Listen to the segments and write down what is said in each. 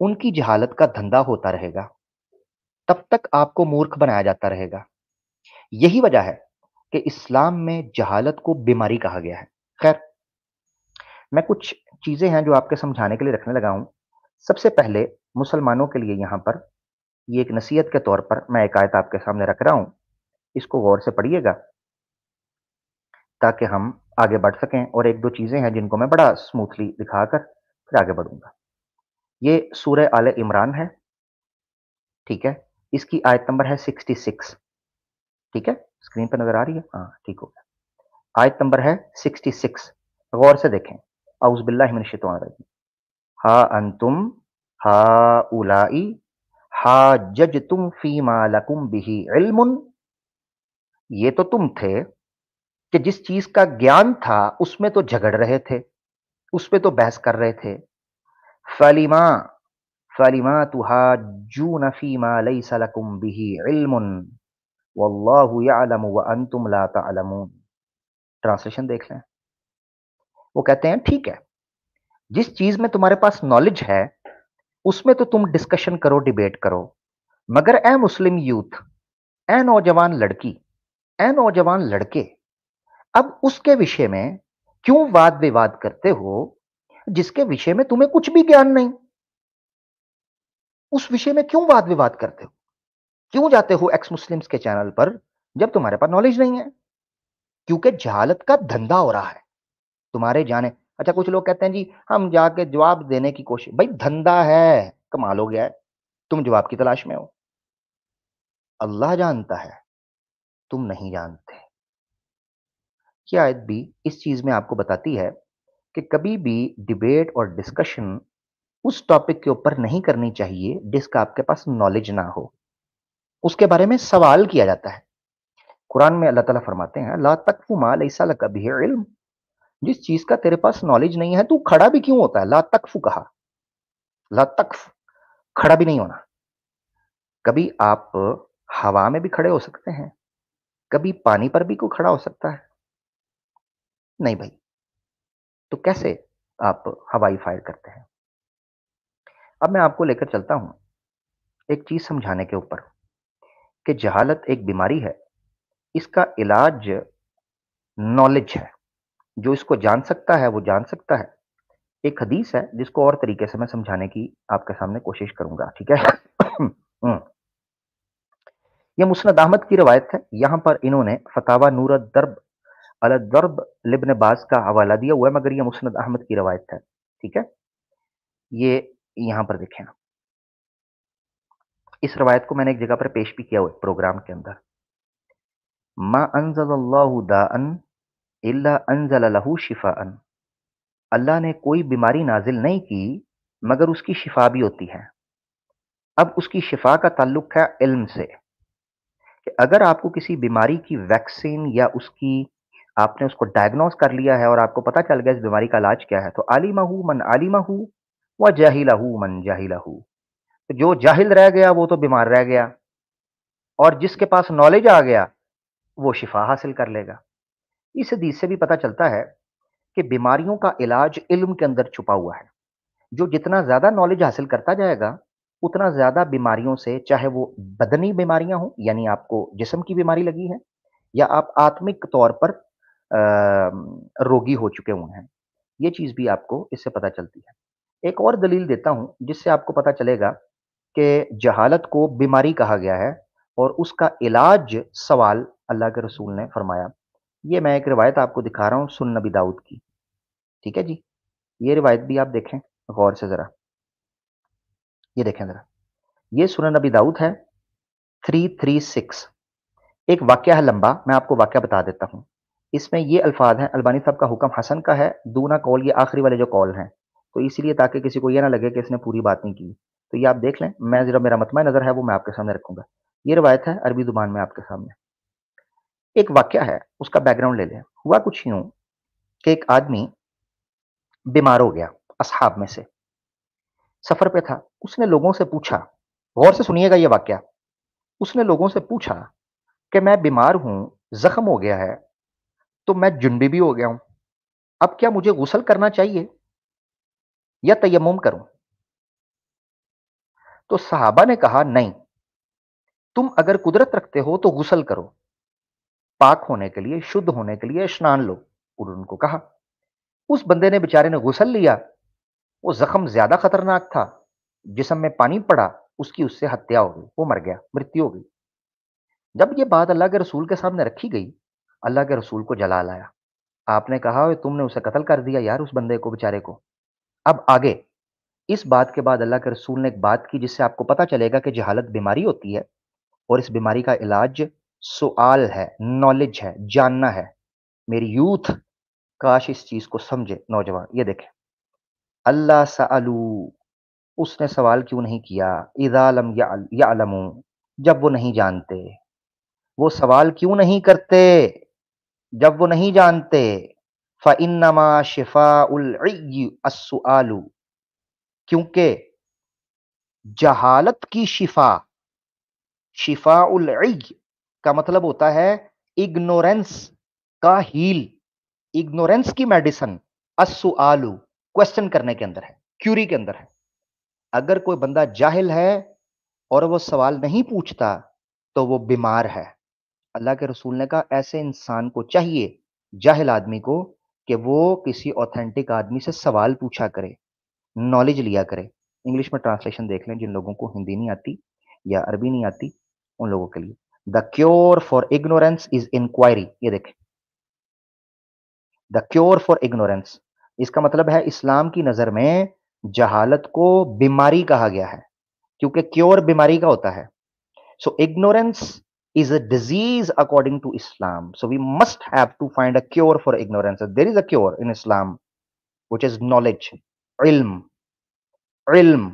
ان کی جہالت کا دھندا ہوتا رہے گا، تب تک آپ کو مورکھ بنایا جاتا رہے گا۔ یہی وجہ ہے کہ اسلام میں جہالت کو بیماری کہا گیا ہے۔ خیر، میں کچھ چیزیں ہیں جو آپ کے سمجھانے کے لیے رکھنے لگا ہوں۔ سب سے پہلے مسلمانوں کے لیے یہاں پر یہ ایک نصیحت کے طور پر میں ایک آیت آپ کے سامنے رکھ رہا ہوں، اس کو غور سے پڑھیے گا تاکہ ہم آگے بڑھ سکیں، اور ایک دو چیزیں ہیں جن کو میں بڑا سموتھلی دکھا کر پھر آگے بڑھوں گا۔ یہ سورہ آل عمران ہے، ٹھیک ہے؟ اس کی آیت نمبر ہے 66، ٹھیک ہے؟ اسکرین پہ نظر آ رہی ہے؟ ہاں ٹھیک ہو گیا۔ آیت نمبر ہے 66، غور سے دیکھیں۔ اعوذ باللہ من الشیطان الرجیم۔ ہا انتم ہا اولائی حاججتم فیما لکم بہ علم، یہ تو تم تھے کہ جس چیز کا گیان تھا اس میں تو جھگڑ رہے تھے، اس پہ تو بحث کر رہے تھے۔ فلیما فلیما تحاجون فیما لیس لکم بہ علم واللہ یعلم وانتم لا تعلمون۔ ٹرانسلیشن دیکھ لیں۔ وہ کہتے ہیں ٹھیک ہے، جس چیز میں تمہارے پاس نالج ہے اس میں تو تم ڈسکشن کرو، ڈیبیٹ کرو، مگر اے مسلم یوتھ، اے نوجوان لڑکی، اے نوجوان لڑکے، اب اس کے وشے میں کیوں واد وواد کرتے ہو جس کے وشے میں تمہیں کچھ بھی گیان نہیں؟ اس وشے میں کیوں واد وواد کرتے ہو؟ کیوں جاتے ہو ایکس مسلمز کے چینل پر جب تمہارے پاس نالج نہیں ہے؟ کیونکہ جہالت کا دھندا ہو رہا ہے تمہارے جانے۔ اچھا، کچھ لوگ کہتے ہیں جی ہم جا کے جواب دینے کی کوشش، بھائی دھندا ہے، کمال ہو گیا ہے، تم جواب کی تلاش میں ہو۔ اللہ جانتا ہے، تم نہیں جانتے۔ یہ آیت بھی اس چیز میں آپ کو بتاتی ہے کہ کبھی بھی ڈیبیٹ اور ڈسکشن اس ٹاپک کے اوپر نہیں کرنی چاہیے جس کا آپ کے پاس نالج نہ ہو، اس کے بارے میں سوال کیا جاتا ہے۔ قرآن میں اللہ تعالیٰ فرماتے ہیں لا تقف ما لیس لک بہ علم، جس چیز کا تیرے پاس نالج نہیں ہے تو کھڑا بھی کیوں ہوتا ہے؟ لا تقف کہا، لا تقف، کھڑا بھی نہیں ہونا۔ کبھی آپ ہوا میں بھی کھڑے ہو سکتے ہیں، کبھی پانی پر بھی کوئی کھڑا ہو سکتا ہے؟ نہیں بھائی، تو کیسے آپ ہوائی فائر کرتے ہیں؟ اب میں آپ کو لے کر چلتا ہوں ایک چیز سمجھانے کے اوپر کہ جہالت ایک بیماری ہے، اس کا علاج نالج ہے۔ جو اس کو جان سکتا ہے وہ جان سکتا ہے۔ ایک حدیث ہے جس کو اور طریقے سے میں سمجھانے کی آپ کے سامنے کوشش کروں گا، ٹھیک ہے؟ یہ مسند احمد کی روایت ہے، یہاں پر انہوں نے فتاوی نور الدرب علی الضرب لابن باز کا حوالہ دیا ہوا ہے، مگر یہ مسند احمد کی روایت ہے، ٹھیک ہے؟ یہ یہاں پر دیکھیں، اس روایت کو میں نے ایک جگہ پر پیش بھی کیا ہوا ہے پروگرام کے اندر۔ ما انزل اللہ داء الا انزل له شفاء، اللہ نے کوئی بیماری نازل نہیں کی مگر اس کی شفا بھی ہوتی ہے۔ اب اس کی شفا کا تعلق ہے علم سے، کہ اگر آپ کو کسی بیماری کی ویکسین یا اس کی آپ نے اس کو ڈائگنوز کر لیا ہے اور آپ کو پتا چل گیا اس بیماری کا علاج کیا ہے، تو عالمہ من عالمہ و جاہلہ من جاہلہ، جو جاہل رہ گیا وہ تو بیمار رہ گیا، اور جس کے پاس نالج آ گیا وہ شفا حاصل کر لے گا۔ اس حدیث سے بھی پتا چلتا ہے کہ بیماریوں کا علاج علم کے اندر چھپا ہوا ہے۔ جو جتنا زیادہ نالج حاصل کرتا جائے گا اتنا زیادہ بیماریوں سے، چاہے وہ بدنی بیماریاں ہوں یعنی آپ کو جسم کی بیماری لگی ہے، یا آپ آتمک طور پر روگی ہو چکے ہوئے ہیں، یہ چیز بھی آپ کو اس سے پتا چلتی ہے۔ ایک اور دلیل دیتا ہوں جس سے آپ کو پتا چلے گا کہ جہالت کو بیماری کہا گیا ہے اور اس کا علاج سوال اللہ کے رسول نے فرمایا۔ یہ میں ایک روایت آپ کو دکھا رہا ہوں سنن نبی داؤد کی، ٹھیک ہے جی؟ یہ روایت بھی آپ دیکھیں غور سے ذرا، یہ دیکھیں ذرا، یہ سنن نبی داؤد ہے 336۔ ایک واقعہ ہے لمبا، میں آپ کو واقعہ بتا دیتا ہوں۔ اس میں یہ الفاظ ہیں، البانی صاحب کا حکم حسن کا ہے، دونا قول یہ آخری والے جو قول ہیں، تو اسی لیے تاکہ کسی کو یہ نہ لگے کہ اس نے پوری بات نہیں کی، تو یہ آپ دیکھ لیں، میں ذرا میرا مطمئن نظر ہے وہ میں آپ کے سامنے رکھوں گا۔ یہ روایت ہے عربی زبان میں آپ کے سامنے۔ ایک واقعہ ہے، اس کا بیک گراؤنڈ لے لیں۔ ہوا کچھ یوں کہ ایک آدمی بیمار ہو گیا، اصحاب میں سے سفر پہ تھا، اس نے لوگوں سے پوچھا، غور سے سنیے گا یہ واقعہ، اس نے لوگوں سے پوچھا کہ میں بیمار ہوں، زخم ہو گیا ہے، تو میں جنبی بھی ہو گیا ہوں، اب کیا مجھے غسل کرنا چاہیے یا تیمم کروں؟ تو صحابہ نے کہا نہیں، تم اگر قدرت رکھتے ہو تو غسل کرو، پاک ہونے کے لیے، شدھ ہونے کے لیے اسنان لو۔ انہوں نے ان کو کہا، اس بندے نے بیچارے نے غسل لیا، وہ زخم زیادہ خطرناک تھا، جسم میں پانی پڑا، اس کی اس سے ہتیا ہو گئی، وہ مر گیا، مرتیو ہو گئی۔ جب یہ بات اللہ کے رسول کے سامنے رکھی گئی، اللہ کے رسول کو جلال آیا۔ آپ نے کہا تم نے اسے قتل کر دیا یار، اس بندے کو، بیچارے کو۔ اب آگے اس بات کے بعد اللہ کے رسول نے ایک بات کی جس سے آپ کو پتا چلے گا کہ جہالت بیماری ہوتی ہے، اور اس بیماری کا علاج سوال ہے، نالج ہے، جاننا ہے۔ میری یوتھ کاش اس چیز کو سمجھے، نوجوان۔ یہ دیکھیں، اللہ سألو، اس نے سوال کیوں نہیں کیا؟ اذا لم یعلموا، جب وہ نہیں جانتے۔ وہ سوال کیوں نہیں کرتے جب وہ نہیں جانتے؟ فإنما شفاء العی السؤال، کیونکہ جہالت کی شفاء العی کا مطلب ہوتا ہے اگنورنس کا ہیل، اگنورنس کی میڈیسن السؤال، کوشچن کرنے کے اندر ہے، کیوری کے اندر ہے۔ اگر کوئی بندہ جاہل ہے اور وہ سوال نہیں پوچھتا تو وہ بیمار ہے۔ اللہ کے رسول نے کہا ایسے انسان کو چاہیے، جاہل آدمی کو، کہ وہ کسی اوتھینٹک آدمی سے سوال پوچھا کرے، نالج لیا کرے۔ انگلش میں ٹرانسلیشن دیکھ لیں، جن لوگوں کو ہندی نہیں آتی یا عربی نہیں آتی ان لوگوں کے لیے۔ The cure for ignorance is inquiry. یہ دیکھیں، دا کیور فار اگنورینس، اس کا مطلب ہے اسلام کی نظر میں جہالت کو بیماری کہا گیا ہے، کیونکہ کیور بیماری کا ہوتا ہے۔ So ignorance is a disease according to Islam. So we must have to find a cure for ignorance. There is a cure in Islam, which is knowledge, علم۔ علم،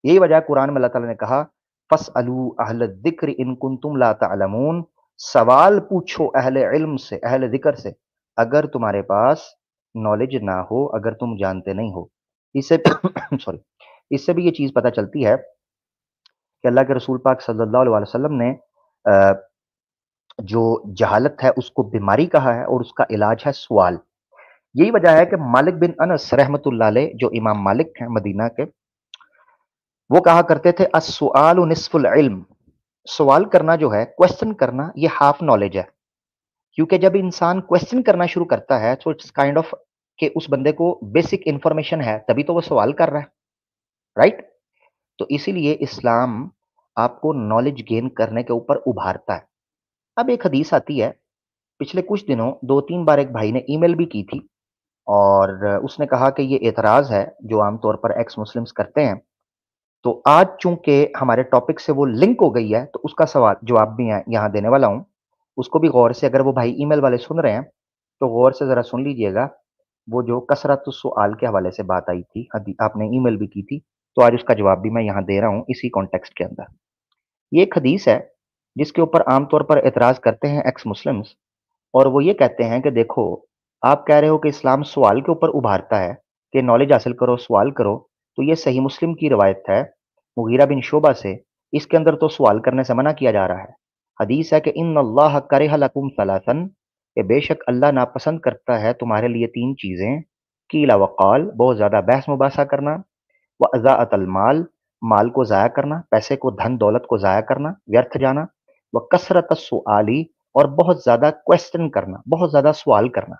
یہی وجہ قرآن میں اللہ تعالیٰ نے کہا فَاسْأَلُوا أَهْلَ الذِّكْرِ إِن كُنتُمْ لَا تَعْلَمُونَ، سوال پوچھو اہل علم سے، اہل ذکر سے، اگر تمہارے پاس نالج نہ ہو، اگر تم جانتے نہیں ہو۔ اس سے سوری، اس سے بھی یہ چیز پتہ چلتی ہے کہ اللہ کے رسول پاک صلی اللہ علیہ وسلم نے جو جہالت ہے اس کو بیماری کہا ہے، اور اس کا علاج ہے سوال۔ یہی وجہ ہے کہ مالک بن انس رحمت اللہ علیہ، جو امام مالک ہیں مدینہ کے، وہ کہا کرتے تھے السؤال نصف العلم، سوال کرنا جو ہے، کوشچن کرنا، یہ ہاف نالج ہے۔ کیونکہ جب انسان کوشچن کرنا شروع کرتا ہے تو اٹس کائنڈ آف کہ اس بندے کو بیسک انفارمیشن ہے، تبھی تو وہ سوال کر رہا ہے، رائٹ؟ تو اسی لیے اسلام آپ کو نالج گین کرنے کے اوپر ابھارتا ہے۔ اب ایک حدیث آتی ہے، پچھلے کچھ دنوں 2-3 بار ایک بھائی نے ای میل بھی کی تھی، اور اس نے کہا کہ یہ اعتراض ہے جو عام طور پر ایکس مسلمز کرتے ہیں، تو آج چونکہ ہمارے ٹاپک سے وہ لنک ہو گئی ہے تو اس کا سوال جواب بھی یہاں دینے والا ہوں۔ اس کو بھی غور سے، اگر وہ بھائی ای میل والے سن رہے ہیں تو غور سے ذرا سن لیجئے گا۔ وہ جو کثرت السؤال کے حوالے سے بات آئی تھی، آپ نے ای میل بھی کی تھی، تو آج اس کا جواب بھی میں یہاں دے رہا ہوں اسی کانٹیکسٹ کے اندر۔ یہ ایک حدیث ہے جس کے اوپر عام طور پر اعتراض کرتے ہیں ایکس مسلمز، اور وہ یہ کہتے ہیں کہ دیکھو، آپ کہہ رہے ہو کہ اسلام سوال کے اوپر ابھارتا ہے کہ نالج حاصل کرو، سوال کرو، تو یہ صحیح مسلم کی روایت ہے مغیرہ بن شعبہ سے، اس کے اندر تو سوال کرنے سے منع کیا جا رہا ہے۔ حدیث ہے کہ ان اللہ کرہ لکم ثلاثن، کہ بے شک اللہ ناپسند کرتا ہے تمہارے لیے 3 چیزیں، قیل وقال، بہت زیادہ بحث مباحثہ کرنا، واضاعت المال، مال کو ضائع کرنا، پیسے کو، دھن دولت کو ضائع کرنا، ویرتھ جانا، وکثرت السؤالی، اور بہت زیادہ کوشچن کرنا، بہت زیادہ سوال کرنا۔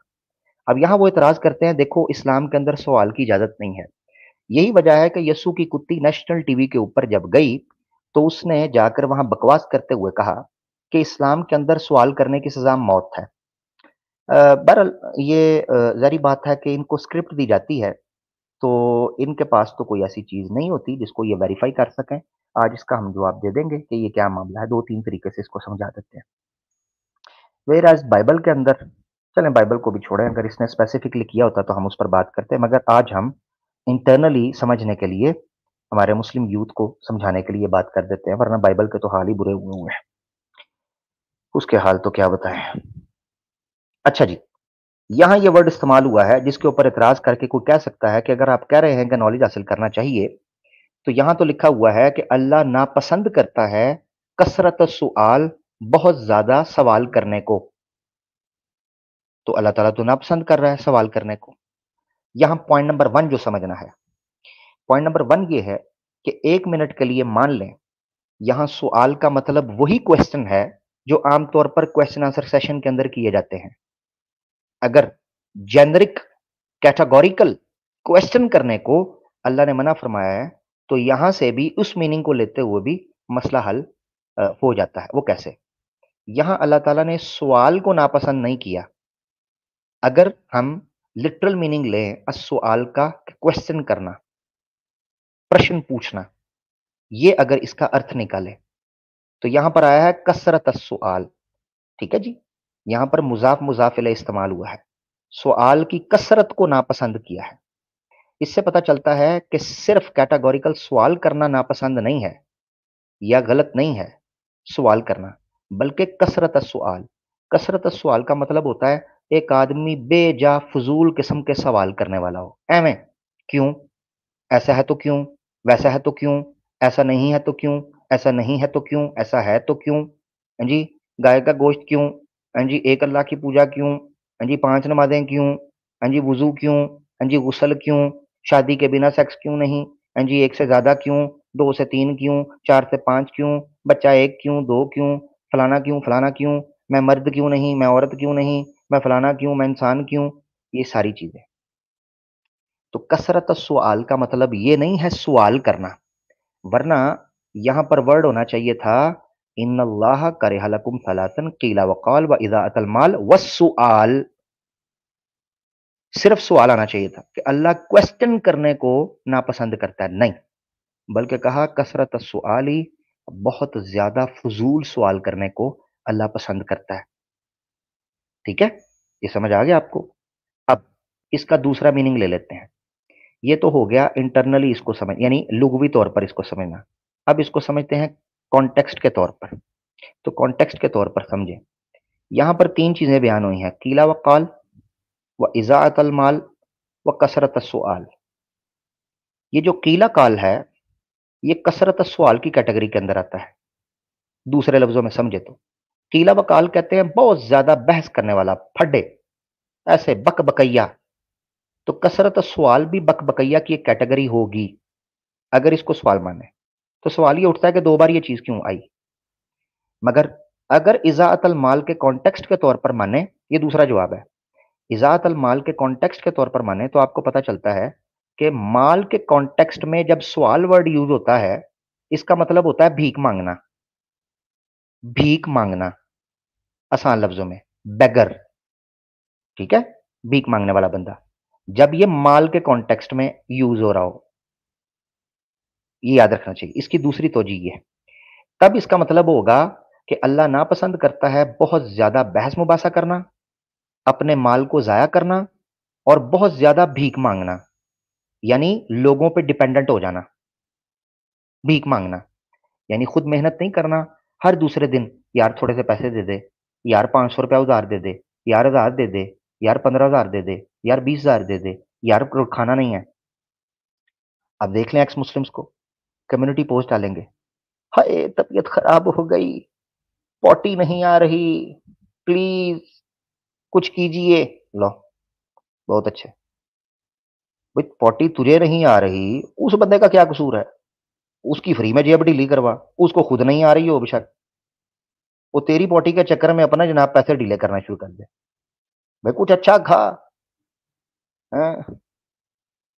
اب یہاں وہ اعتراض کرتے ہیں دیکھو اسلام کے اندر سوال کی اجازت نہیں ہے۔ یہی وجہ ہے کہ یسوع کی کتی نیشنل ٹی وی کے اوپر جب گئی تو اس نے جا کر وہاں بکواس کرتے ہوئے کہا کہ اسلام کے اندر سوال کرنے کی سزا موت ہے۔ بہرحال یہ ظاہری بات ہے کہ ان کو اسکرپٹ دی جاتی ہے، تو ان کے پاس تو کوئی ایسی چیز نہیں ہوتی جس کو یہ ویریفائی کر سکیں۔ آج اس کا ہم جواب دے دیں گے کہ یہ کیا معاملہ ہے، 2-3 طریقے سے اس کو سمجھا دیتے ہیں۔ ویئر بائبل کے اندر، چلیں بائبل کو بھی چھوڑیں، اگر اس نے اسپیسیفکلی کیا ہوتا تو ہم اس پر بات کرتے ہیں، مگر آج ہم انٹرنلی سمجھنے کے لیے، ہمارے مسلم یوتھ کو سمجھانے کے لیے بات کر دیتے ہیں، ورنہ بائبل کے تو حال ہی برے ہوئے ہیں، اس کے حال تو کیا بتائیں۔ اچھا جی، یہاں یہ ورڈ استعمال ہوا ہے جس کے اوپر اعتراض کر کے کوئی کہہ سکتا ہے کہ اگر آپ کہہ رہے ہیں کہ نالج حاصل کرنا چاہیے، تو یہاں تو لکھا ہوا ہے کہ اللہ ناپسند کرتا ہے کثرت السؤال، بہت زیادہ سوال کرنے کو، تو اللہ تعالیٰ تو ناپسند کر رہا ہے سوال کرنے کو۔ یہاں پوائنٹ نمبر 1 جو سمجھنا ہے، پوائنٹ نمبر 1 یہ ہے کہ 1 منٹ کے لیے مان لیں یہاں سوال کا مطلب وہی کوشچن ہے جو عام طور پر کوشچن آنسر سیشن کے اندر کیے جاتے ہیں. اگر جینرک کیٹاگوریکل کوشچن کرنے کو اللہ نے منع فرمایا ہے تو یہاں سے بھی اس میننگ کو لیتے ہوئے بھی مسئلہ حل ہو جاتا ہے. وہ کیسے؟ یہاں اللہ تعالیٰ نے سوال کو ناپسند نہیں کیا. اگر ہم لٹرل میننگ لیں السؤال کا کوشچن کرنا، پرشن پوچھنا، یہ اگر اس کا ارتھ نکالے تو یہاں پر آیا ہے کثرت السؤال. ٹھیک ہے جی، یہاں پر مضاف مضاف الیہ استعمال ہوا ہے. سوال کی کثرت کو ناپسند کیا ہے. اس سے پتہ چلتا ہے کہ صرف کیٹاگوریکل سوال کرنا ناپسند نہیں ہے یا غلط نہیں ہے سوال کرنا، بلکہ کثرت السؤال. کثرت السؤال کا مطلب ہوتا ہے ایک آدمی بے جا فضول قسم کے سوال کرنے والا ہو. ایویں کیوں، ایسا ہے تو کیوں، ویسا ہے تو کیوں، ایسا نہیں ہے تو کیوں، ایسا نہیں ہے تو کیوں، ایسا ہے تو کیوں، ہاں جی گائے کا گوشت کیوں، ہاں جی ایک اللہ کی پوجا کیوں، ہاں جی 5 نمازیں کیوں، ہاں جی وضو کیوں، ہاں جی غسل کیوں، شادی کے بنا سیکس کیوں نہیں، ہاں جی 1 سے زیادہ کیوں، 2 سے 3 کیوں، 4 سے 5 کیوں، بچہ 1 کیوں، 2 کیوں، فلانا کیوں، فلانا کیوں، میں مرد کیوں نہیں، میں عورت کیوں نہیں، میں فلانا کیوں، میں انسان کیوں، یہ ساری چیزیں. تو کثرت السؤال کا مطلب یہ نہیں ہے سوال کرنا، ورنہ یہاں پر ورڈ ہونا چاہیے تھا ان اللہ کرہ لکم ثلاثا قیل وقال واضاعۃ المال والسؤال. صرف سوال آنا چاہیے تھا کہ اللہ کوشچن کرنے کو ناپسند کرتا ہے، نہیں، بلکہ کہا کثرت السؤال، بہت زیادہ فضول سوال کرنے کو اللہ پسند کرتا ہے. ٹھیک ہے، یہ سمجھ آ گیا آپ کو؟ اب اس کا دوسرا میننگ لے لیتے ہیں. یہ تو ہو گیا انٹرنلی اس کو سمجھ، یعنی لغوی طور پر اس کو سمجھنا. اب اس کو سمجھتے ہیں کانٹیکسٹ کے طور پر. تو کانٹیکسٹ کے طور پر سمجھیں، یہاں پر 3 چیزیں بیان ہوئی ہیں، قیل وقال و اضاعت المال و کثرت السؤال. یہ جو قیل قال ہے یہ کثرت السؤال کی کیٹیگری کے اندر آتا ہے. دوسرے لفظوں میں سمجھے تو قیل وقال کہتے ہیں بہت زیادہ بحث کرنے والا، پھڈے، ایسے بک بکیا. تو کثرت السؤال بھی بک بکیا کی ایک کیٹیگری ہوگی اگر اس کو سوال مانے. تو سوال یہ اٹھتا ہے کہ 2 بار یہ چیز کیوں آئی. مگر اگر اضاعت المال کے کانٹیکسٹ کے طور پر مانے، یہ دوسرا جواب ہے، اضاعت المال کے کانٹیکسٹ کے طور پر مانے تو آپ کو پتا چلتا ہے کہ مال کے کانٹیکسٹ میں جب سوال ورڈ یوز ہوتا ہے اس کا مطلب ہوتا ہے بھیک مانگنا. بھیک مانگنا آسان لفظوں میں بیگر. ٹھیک ہے، بھیک مانگنے والا بندہ جب یہ مال کے کانٹیکسٹ میں یوز ہو رہا ہو، یہ یاد رکھنا چاہیے. اس کی دوسری توجہ یہ ہے، تب اس کا مطلب ہوگا کہ اللہ ناپسند کرتا ہے بہت زیادہ بحث مباحثہ کرنا، اپنے مال کو ضائع کرنا، اور بہت زیادہ بھیک مانگنا، یعنی لوگوں پہ ڈیپینڈنٹ ہو جانا. بھیک مانگنا یعنی خود محنت نہیں کرنا، ہر دوسرے دن یار تھوڑے سے پیسے دے دے، یار 500 روپیہ ادھار دے دے، یار 1000 دے دے، یار 15,000 دے دے، یار 20,000 دے دے، یار کھانا نہیں ہے. اب دیکھ لیں ایکس مسلمس کو، کمیونٹی پوسٹ ڈالیں گے، ہائے طبیعت خراب ہو گئی، پوٹی نہیں آ رہی، پلیز کچھ کیجئے. لو بہت اچھے، بھئی پوٹی تجھے نہیں آ رہی، اس بندے کا کیا قصور ہے؟ اس کی فری میں جیب ڈیلی کروا، اس کو خود نہیں آ رہی ہو بشک، وہ تیری پوٹی کے چکر میں اپنا جناب پیسے ڈیلے کرنا شروع کر دے. بھائی کچھ اچھا کھا.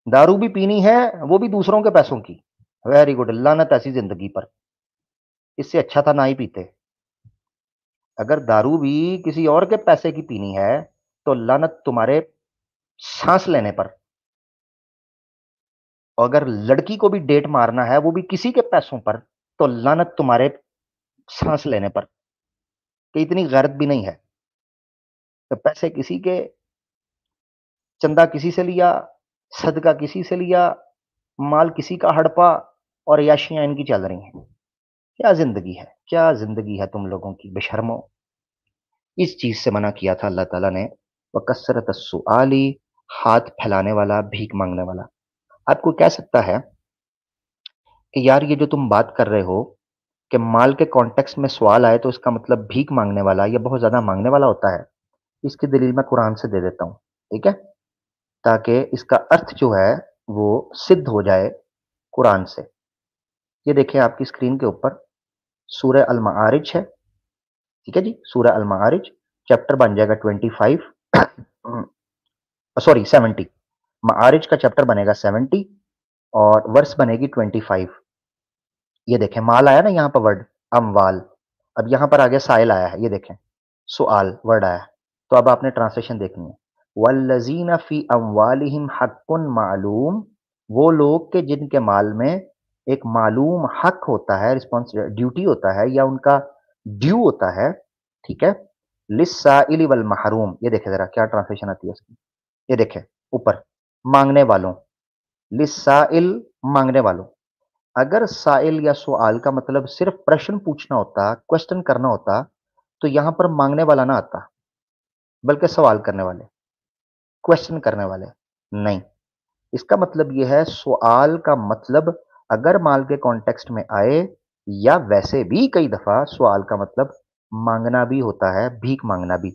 دارو بھی پینی ہے وہ بھی دوسروں کے پیسوں کی، ویری گڈ، لعنت ایسی زندگی پر، اس سے اچھا تھا نہ ہی پیتے. اگر دارو بھی کسی اور کے پیسے کی پینی ہے تو لعنت تمہارے سانس لینے پر. اور اگر لڑکی کو بھی ڈیٹ مارنا ہے وہ بھی کسی کے پیسوں پر تو لعنت تمہارے سانس لینے پر، کہ اتنی غیرت بھی نہیں ہے کہ پیسے کسی کے، چندہ کسی سے لیا، صدقہ کسی سے لیا، مال کسی کا ہڑپا، اور عیاشیاں ان کی چل رہی ہیں. کیا زندگی ہے، کیا زندگی ہے تم لوگوں کی، بے شرمو. اس چیز سے منع کیا تھا اللہ تعالیٰ نے، وَكَثْرَةَ السُّؤَالِ، ہاتھ پھیلانے والا، بھیک مانگنے والا. آپ کو کہہ سکتا ہے کہ یار یہ جو تم بات کر رہے ہو کہ مال کے کانٹیکسٹ میں سوال آئے تو اس کا مطلب بھیک مانگنے والا یا بہت زیادہ مانگنے والا ہوتا ہے، اس کی دلیل میں قرآن سے دے دیتا ہوں. ٹھیک ہے، تاکہ اس کا ارتھ جو ہے وہ سدھ ہو جائے قرآن سے. یہ دیکھیں آپ کی اسکرین کے اوپر سورہ المعارج ہے، ٹھیک ہے جی، سورہ المعارج چیپٹر بن جائے گا 25، سوری 70، معارج کا چیپٹر بنے گا 70 اور ورس بنے گی 25۔ یہ دیکھیں مال آیا نا یہاں پر ورڈ اموال، اب یہاں پر آگے سائل آیا ہے، یہ دیکھیں سوال ورڈ آیا ہے، تو اب آپ نے ٹرانسلیشن دیکھنی ہے، والذین فی اموالہم حق معلوم، وہ لوگ کہ جن کے مال میں ایک معلوم حق ہوتا ہے، ڈیوٹی ہوتا ہے یا ان کا ڈیو ہوتا ہے، ٹھیک ہے، للسائل والمحروم، یہ دیکھیں ذرا کیا ٹرانسلیشن آتی ہے اس کی، یہ دیکھیں اوپر مانگنے والوں، للسائل مانگنے والوں، اگر سائل یا سوال کا مطلب صرف پرشن پوچھنا ہوتا، کوشچن کرنا ہوتا، تو یہاں پر مانگنے والا نہ آتا، بلکہ سوال کرنے والے، کوشچن کرنے والے، نہیں، اس کا مطلب یہ ہے سوال کا مطلب اگر مال کے کانٹیکسٹ میں آئے یا ویسے بھی کئی دفعہ سوال کا مطلب مانگنا بھی ہوتا ہے، بھیک مانگنا بھی،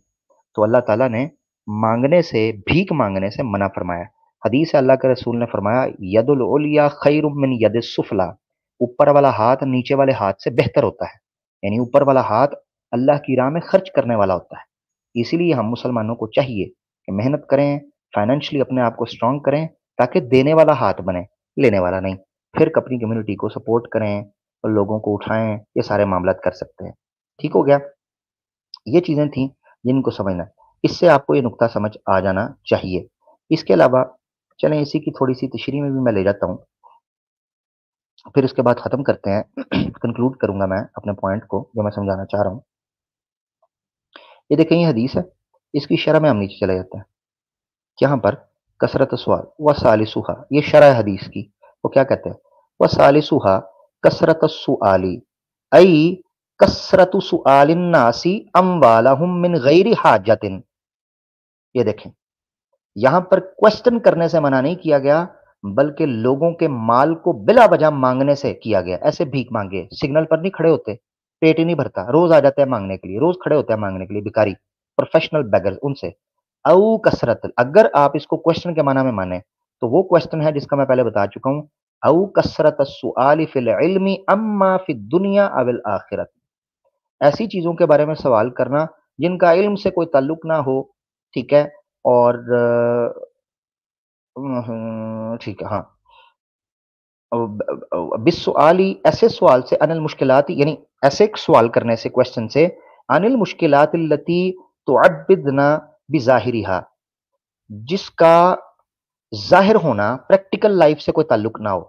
تو اللہ تعالیٰ نے مانگنے سے، بھیک مانگنے سے منع فرمایا۔ حدیث اللہ کے رسول نے فرمایا ید العلیٰ خیر من ید السفلی، اوپر والا ہاتھ نیچے والے ہاتھ سے بہتر ہوتا ہے، یعنی اوپر والا ہاتھ اللہ کی راہ میں خرچ کرنے والا ہوتا ہے، اسی لیے ہم مسلمانوں کو چاہیے کہ محنت کریں، فائنینشلی اپنے آپ کو اسٹرانگ کریں، تاکہ دینے والا ہاتھ بنے، لینے والا نہیں، پھر اپنی کمیونٹی کو سپورٹ کریں اور لوگوں کو اٹھائیں، یہ سارے معاملات کر سکتے ہیں۔ ٹھیک ہو گیا، یہ چیزیں تھیں جن کو سمجھنا، اس سے آپ کو یہ نقطہ سمجھ آ جانا چاہیے۔ اس کے علاوہ چلیں اسی کی تھوڑی سی تشریح میں بھی میں لے جاتا ہوں، پھر اس کے بعد ختم کرتے ہیں، کنکلوڈ کروں گا میں اپنے پوائنٹ کو جو میں سمجھانا چاہ رہا ہوں۔ یہ دیکھیں یہ حدیث ہے، اس کی شرح میں ہم نیچے چلے جاتے ہیں، یہاں پر کثرت سوال و ثالثھا، یہ شرح حدیث کی، وہ کیا کہتے ہیں، و ثالثھا کثرت السؤال ای کثرت سؤال الناس اموالہم من غیر حاجت، یہ دیکھیں یہاں پر کوشچن کرنے سے منع نہیں کیا گیا، بلکہ لوگوں کے مال کو بلا وجہ مانگنے سے کیا گیا۔ ایسے بھیک مانگے، سگنل پر نہیں کھڑے ہوتے، پیٹ ہی نہیں بھرتا، روز آ جاتے ہیں مانگنے کے لیے، روز کھڑے ہوتے ہیں مانگنے کے لیے، بھکاری، پروفیشنل بیگر، ان سے او کثرت، اگر آپ اس کو کوشچن کے معنی میں مانیں تو وہ کوشچن ہے جس کا میں پہلے بتا چکا ہوں، او کثرت السؤال فی العلم اما فی الدنیا او الاخرت، ایسی چیزوں کے بارے میں سوال کرنا جن کا علم سے کوئی تعلق نہ ہو، ٹھیک ہے، اور ٹھیک ہے ہاں، بالسؤالی، ایسے سوال سے، عن المشکلات، یعنی ایسے سوال کرنے سے، کوشچن سے، عن المشکلات التي تعبدنا بظاہرها، جس کا ظاہر ہونا پریکٹیکل لائف سے کوئی تعلق نہ ہو،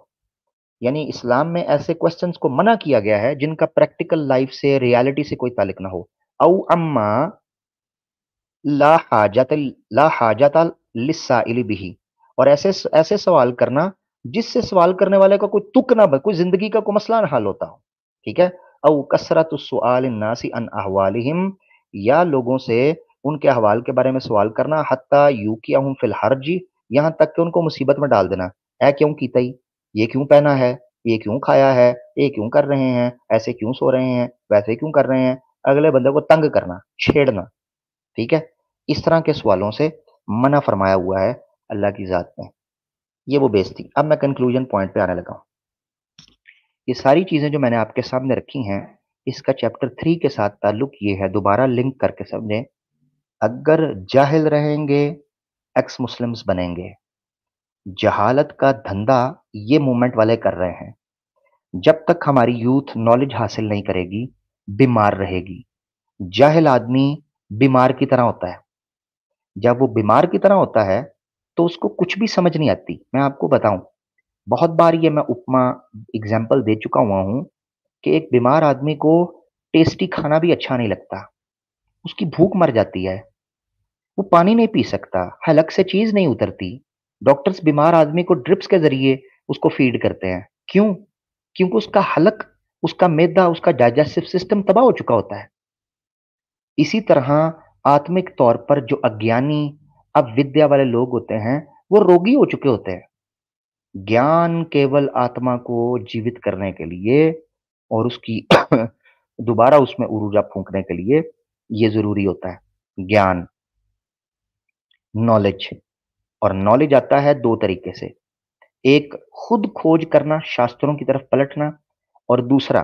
یعنی اسلام میں ایسے کوشچنز کو منع کیا گیا ہے جن کا پریکٹیکل لائف سے، ریالٹی سے کوئی تعلق نہ ہو، او اما لا حاجت للسائل به، اور ایسے سوال کرنا جس سے سوال کرنے والے کا کوئی تک نہ، کوئی زندگی کا کوئی مسئلہ نہ حل ہوتا ہو، ٹھیک ہے، او کثرت السؤال الناس عن احوالہم، یا لوگوں سے ان کے احوال کے بارے میں سوال کرنا، حتی یوقعہم فی الحرج، یہاں تک کہ ان کو مصیبت میں ڈال دینا، اے کیوں کیتا ہی، یہ کیوں پہنا ہے، یہ کیوں کھایا ہے، یہ کیوں کر رہے ہیں، ایسے کیوں سو رہے ہیں، ویسے کیوں کر رہے ہیں، اگلے بندے کو تنگ کرنا، چھیڑنا، ٹھیک ہے، اس طرح کے سوالوں سے منع فرمایا ہوا ہے اللہ کی ذات میں، یہ وہ بیس تھی۔ اب میں کنکلوژن پوائنٹ پہ آنے لگا ہوں، یہ ساری چیزیں جو میں نے آپ کے سامنے رکھی ہیں، اس کا چیپٹر 3 کے ساتھ تعلق یہ ہے، دوبارہ لنک کر کے سمجھیں، اگر جاہل رہیں گے ایکس مسلمز بنیں گے، جہالت کا دھندا یہ مومنٹ والے کر رہے ہیں، جب تک ہماری یوتھ نالج حاصل نہیں کرے گی بیمار رہے گی، جاہل آدمی بیمار کی طرح ہوتا ہے، جب وہ بیمار کی طرح ہوتا ہے تو اس کو کچھ بھی سمجھ نہیں آتی، میں آپ کو بتاؤں، بہت بار یہ میں اپما اگزامپل دے چکا ہوا ہوں کہ ایک بیمار آدمی کو ٹیسٹی کھانا بھی اچھا نہیں لگتا، اس کی بھوک مر جاتی ہے، وہ پانی نہیں پی سکتا، حلق سے چیز نہیں اترتی، ڈاکٹرز بیمار آدمی کو ڈرپس کے ذریعے اس کو فیڈ کرتے ہیں، کیوں؟ کیونکہ اس کا حلق، اس کا معدہ، اس کا ڈائجسٹو سسٹم تباہ ہو چکا ہوتا ہے۔ اسی طرح آتمک طور پر جو اگیانی اب ودیا والے لوگ ہوتے ہیں وہ روگی ہو چکے ہوتے ہیں، گیان کیول آتما کو جیوت کرنے کے لیے اور اس کی دوبارہ اس میں عروجہ پھونکنے کے لیے یہ ضروری ہوتا ہے، گیان، نالج، اور نالج آتا ہے دو طریقے سے، ایک خود کھوج کرنا، شاستروں کی طرف پلٹنا، اور دوسرا